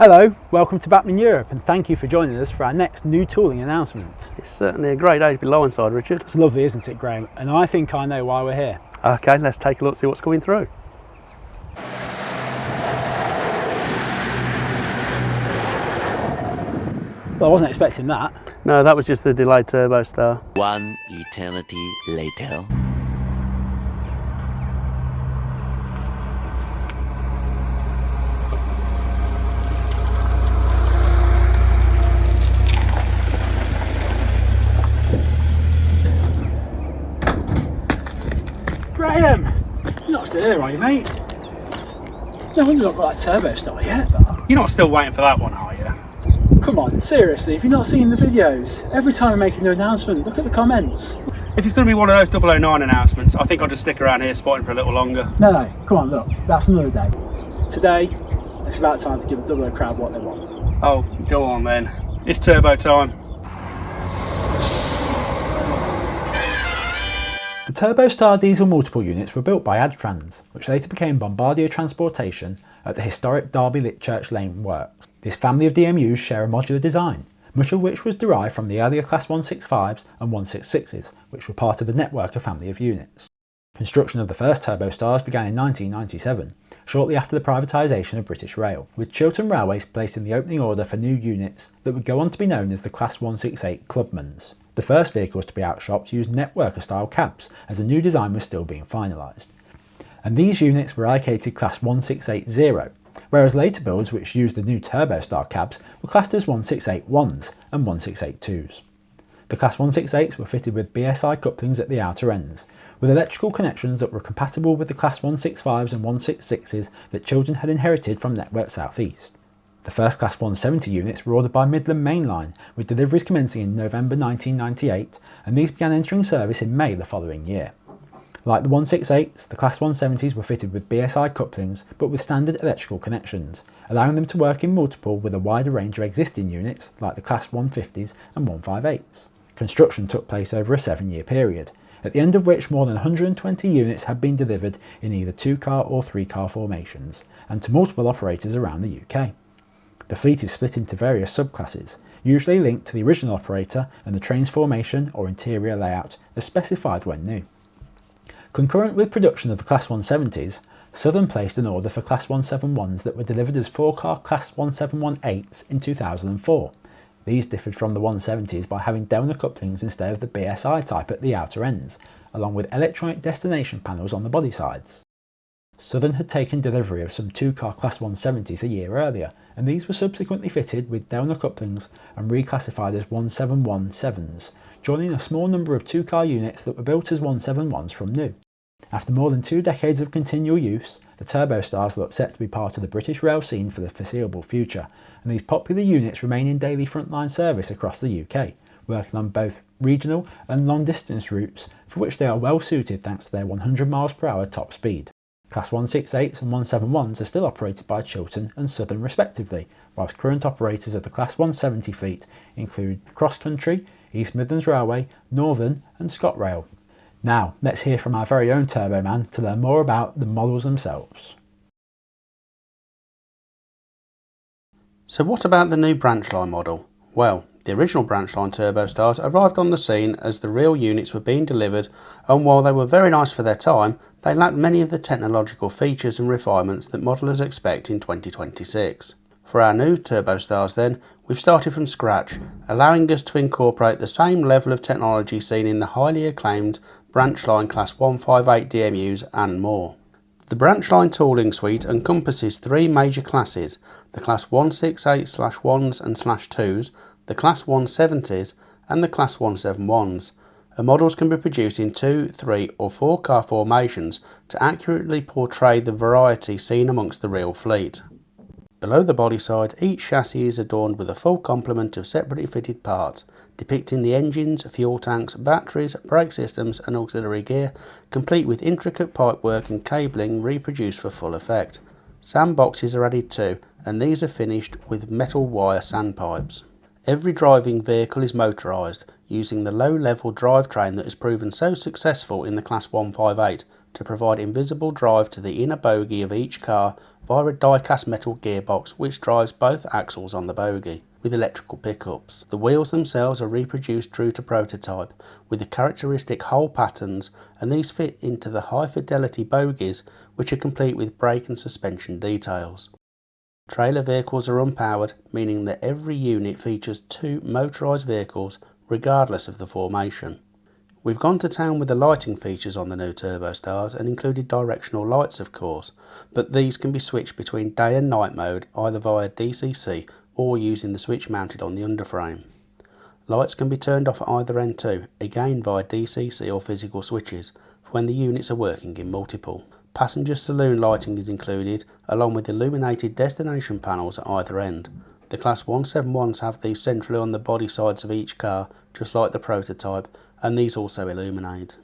Hello, welcome to Bachmann Europe and thank you for joining us for our next new tooling announcement. It's certainly a great day to be low inside, Richard. It's lovely, isn't it, Graham? And I think I know why we're here. Okay, let's take a look, see what's coming through. Well, I wasn't expecting that. No, that was just the delayed Turbostar. One eternity later. Graham! You're not still here, are you, mate? No wonder you've not got that Turbostar yet. You're not still waiting for that one, are you? Come on, seriously, have you not seen the videos? Every time I make a new announcement, look at the comments. If it's going to be one of those 009 announcements, I think I'll just stick around here spotting for a little longer. No, come on, look, that's another day. Today, it's about time to give the 00 crowd what they want. Oh, go on then. It's turbo time. The Turbostar diesel multiple units were built by Adtrans, which later became Bombardier Transportation at the historic Derby Litchurch Lane works. This family of DMUs share a modular design, much of which was derived from the earlier Class 165s and 166s, which were part of the Networker family of units. Construction of the first Turbostars began in 1997, shortly after the privatisation of British Rail, with Chiltern Railways placing the opening order for new units that would go on to be known as the Class 168 Clubmans. The first vehicles to be outshopped used Networker style cabs, as a new design was still being finalised. And these units were allocated Class 1680, whereas later builds which used the new Turbostar cabs were classed as 1681s and 1682s. The Class 168s were fitted with BSI couplings at the outer ends, with electrical connections that were compatible with the Class 165s and 166s that Chiltern had inherited from Network South East. The first Class 170 units were ordered by Midland Mainline, with deliveries commencing in November 1998, and these began entering service in May the following year. Like the 168s, the Class 170s were fitted with BSI couplings but with standard electrical connections, allowing them to work in multiple with a wider range of existing units like the Class 150s and 158s. Construction took place over a 7-year period, at the end of which more than 120 units had been delivered in either 2-car or 3-car formations, and to multiple operators around the UK. The fleet is split into various subclasses, usually linked to the original operator and the train's formation or interior layout as specified when new. Concurrent with production of the Class 170s, Southern placed an order for Class 171s that were delivered as 4-car Class 171-8s in 2004. These differed from the 170s by having donor couplings instead of the BSI type at the outer ends, along with electronic destination panels on the body sides. Southern had taken delivery of some 2-car Class 170s a year earlier, and these were subsequently fitted with donor couplings and reclassified as 171-7s, joining a small number of 2-car units that were built as 171s from new. After more than 2 decades of continual use, the Turbostars look set to be part of the British rail scene for the foreseeable future, and these popular units remain in daily frontline service across the UK, working on both regional and long distance routes for which they are well suited thanks to their 100 mph top speed. Class 168s and 171s are still operated by Chiltern and Southern respectively, whilst current operators of the Class 170 fleet include Cross Country, East Midlands Railway, Northern and ScotRail. Now let's hear from our very own Turbo Man to learn more about the models themselves. So what about the new Branchline model? Well, the original Branchline Turbostars arrived on the scene as the real units were being delivered, and while they were very nice for their time, they lacked many of the technological features and refinements that modelers expect in 2026. For our new Turbostars then, we've started from scratch, allowing us to incorporate the same level of technology seen in the highly acclaimed Branchline Class 158 DMUs and more. The Branchline tooling suite encompasses 3 major classes, the Class 168/1s and /2s, the Class 170s and the Class 171s. And models can be produced in 2, 3 or 4-car formations to accurately portray the variety seen amongst the real fleet. Below the body side, each chassis is adorned with a full complement of separately fitted parts, depicting the engines, fuel tanks, batteries, brake systems and auxiliary gear, complete with intricate pipework and cabling reproduced for full effect. Sandboxes are added too, and these are finished with metal wire sandpipes. Every driving vehicle is motorised, using the low-level drivetrain that has proven so successful in the Class 158, to provide invisible drive to the inner bogie of each car via a die-cast metal gearbox which drives both axles on the bogie, with electrical pickups. The wheels themselves are reproduced true to prototype, with the characteristic hole patterns, and these fit into the high-fidelity bogies which are complete with brake and suspension details. Trailer vehicles are unpowered, meaning that every unit features 2 motorised vehicles regardless of the formation. We've gone to town with the lighting features on the new Turbostars and included directional lights of course, but these can be switched between day and night mode either via DCC or using the switch mounted on the underframe. Lights can be turned off at either end too, again via DCC or physical switches, for when the units are working in multiple. Passenger saloon lighting is included, along with illuminated destination panels at either end. The Class 171s have these centrally on the body sides of each car, just like the prototype, and these also illuminate.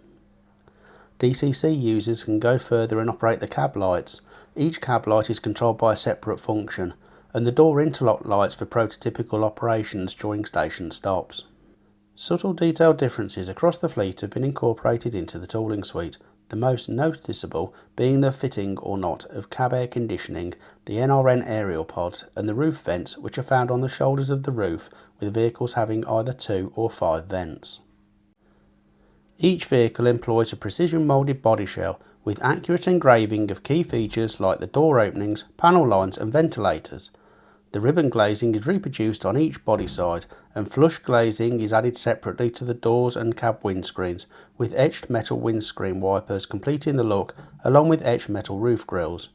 DCC users can go further and operate the cab lights. Each cab light is controlled by a separate function, and the door interlock lights for prototypical operations during station stops. Subtle detail differences across the fleet have been incorporated into the tooling suite, the most noticeable being the fitting or not of cab air conditioning, the NRN aerial pods and the roof vents which are found on the shoulders of the roof, with vehicles having either 2 or 5 vents. Each vehicle employs a precision moulded body shell with accurate engraving of key features like the door openings, panel lines and ventilators. The ribbon glazing is reproduced on each body side, and flush glazing is added separately to the doors and cab windscreens, with etched metal windscreen wipers completing the look, along with etched metal roof grills.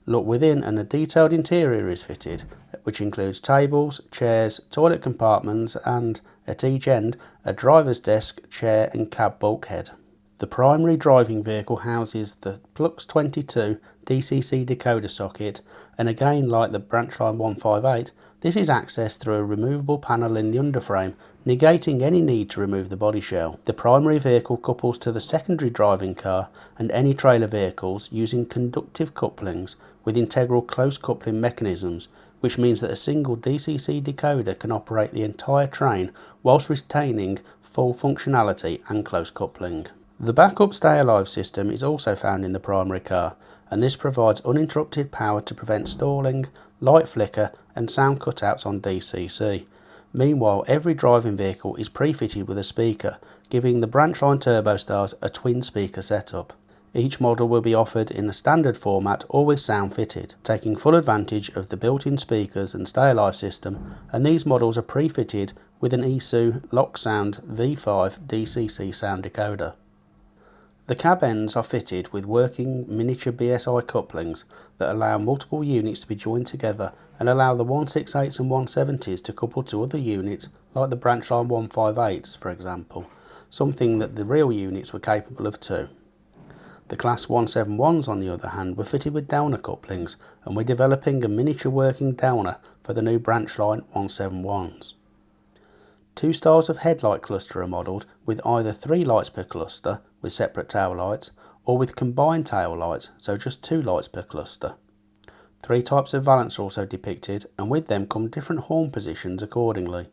Look within and a detailed interior is fitted, which includes tables, chairs, toilet compartments and, at each end, a driver's desk, chair and cab bulkhead. The primary driving vehicle houses the Plux22 DCC decoder socket, and again like the Branchline V5, this is accessed through a removable panel in the underframe, negating any need to remove the body shell. The primary vehicle couples to the secondary driving car and any trailer vehicles using conductive couplings with integral close coupling mechanisms, which means that a single DCC decoder can operate the entire train whilst retaining full functionality and close coupling. The Bach-Up Stay Alive system is also found in the primary car, and this provides uninterrupted power to prevent stalling, light flicker and sound cutouts on DCC. Meanwhile, every driving vehicle is pre-fitted with a speaker, giving the Branchline Turbostars a twin speaker setup. Each model will be offered in a standard format or with sound fitted, taking full advantage of the built-in speakers and Stay Alive system, and these models are pre-fitted with an ESU LokSound V5 DCC sound decoder. The cab ends are fitted with working miniature BSI couplings that allow multiple units to be joined together and allow the 168s and 170s to couple to other units like the Branchline 158s for example, something that the real units were capable of too. The Class 171s on the other hand were fitted with downer couplings, and we're developing a miniature working downer for the new Branchline 171s. 2 styles of headlight cluster are modelled with either 3 lights per cluster with separate tail lights, or with combined tail lights, so just 2 lights per cluster. 3 types of valance are also depicted, and with them come different horn positions accordingly.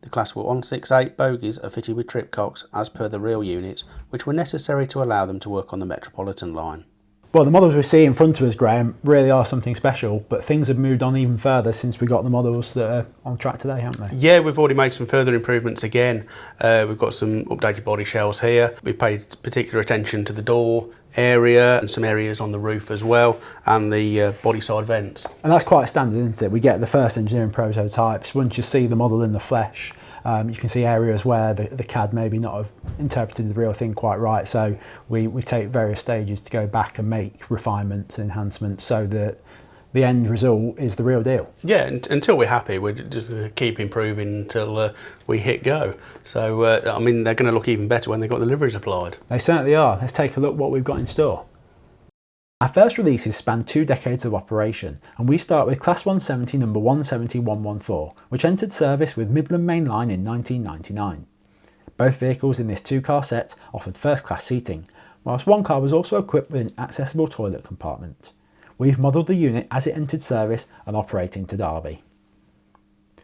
The Class 168 bogies are fitted with tripcocks as per the real units, which were necessary to allow them to work on the Metropolitan line. Well, the models we see in front of us, Graham, really are something special, but things have moved on even further since we got the models that are on track today, haven't they? Yeah, we've already made some further improvements again. We've got some updated body shells here. We've paid particular attention to the door area and some areas on the roof as well, and the body side vents. And that's quite standard, isn't it? We get the first engineering prototypes. Once you see the model in the flesh, you can see areas where the CAD maybe not have interpreted the real thing quite right. So we take various stages to go back and make refinements and enhancements so that the end result is the real deal. Yeah, until we're happy, we're just going to keep improving until we hit go. So, I mean, they're going to look even better when they've got the liveries applied. They certainly are. Let's take a look what we've got in store. Our first releases span 2 decades of operation, and we start with Class 170 number 170114, which entered service with Midland Main Line in 1999. Both vehicles in this 2-car set offered first-class seating, whilst one car was also equipped with an accessible toilet compartment. We've modelled the unit as it entered service and operating to Derby.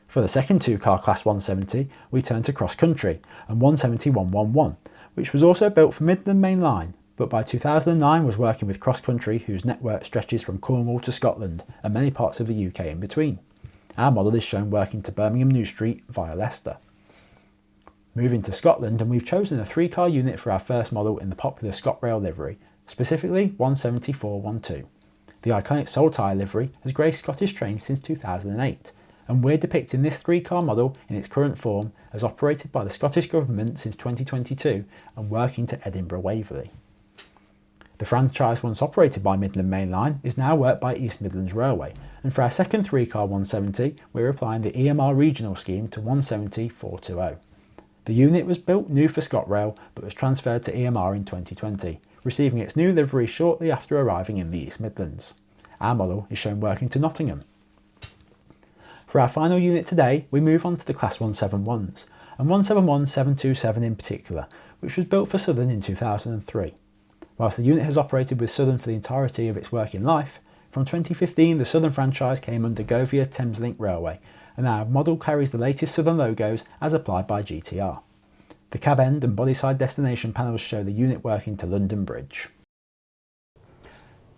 For the second 2-car Class 170, we turn to Cross Country and 170111, which was also built for Midland Main Line, but by 2009 was working with Cross Country, whose network stretches from Cornwall to Scotland and many parts of the UK in between. Our model is shown working to Birmingham New Street via Leicester. Moving to Scotland, and we've chosen a 3-car unit for our first model in the popular ScotRail livery, specifically 17412. The iconic Saltire livery has graced Scottish trains since 2008, and we're depicting this 3-car model in its current form as operated by the Scottish Government since 2022 and working to Edinburgh Waverley. The franchise, once operated by Midland Main Line, is now worked by East Midlands Railway, and for our second 3-car 170 we're applying the EMR regional scheme to 170-420. The unit was built new for ScotRail but was transferred to EMR in 2020, receiving its new livery shortly after arriving in the East Midlands. Our model is shown working to Nottingham. For our final unit today, we move on to the Class 171s, and 171727 in particular, which was built for Southern in 2003. Whilst the unit has operated with Southern for the entirety of its working life, from 2015 the Southern franchise came under Govia Thameslink Railway, and our model carries the latest Southern logos as applied by GTR. The cab end and bodyside destination panels show the unit working to London Bridge.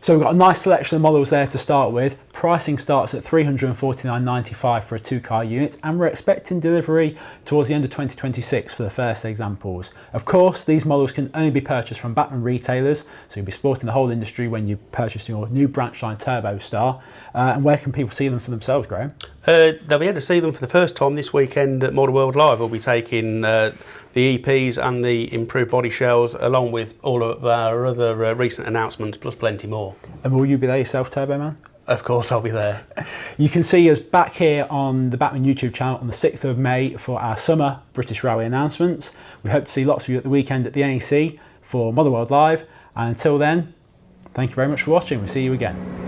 So we've got a nice selection of models there to start with. Pricing starts at $349.95 for a 2-car unit, and we're expecting delivery towards the end of 2026 for the first examples. Of course, these models can only be purchased from Bachmann retailers, so you'll be supporting the whole industry when you purchase your new Branchline Turbostar. And where can people see them for themselves, Graham? They'll be able to see them for the first time this weekend at Model World Live. We'll be taking the EPs and the improved body shells along with all of our other recent announcements, plus plenty more. And will you be there yourself, Turbo Man? Of course I'll be there. You can see us back here on the Bachmann YouTube channel on the 6th of May for our summer British Railway announcements. We hope to see lots of you at the weekend at the NEC for Model World Live, and until then, thank you very much for watching. We'll see you again.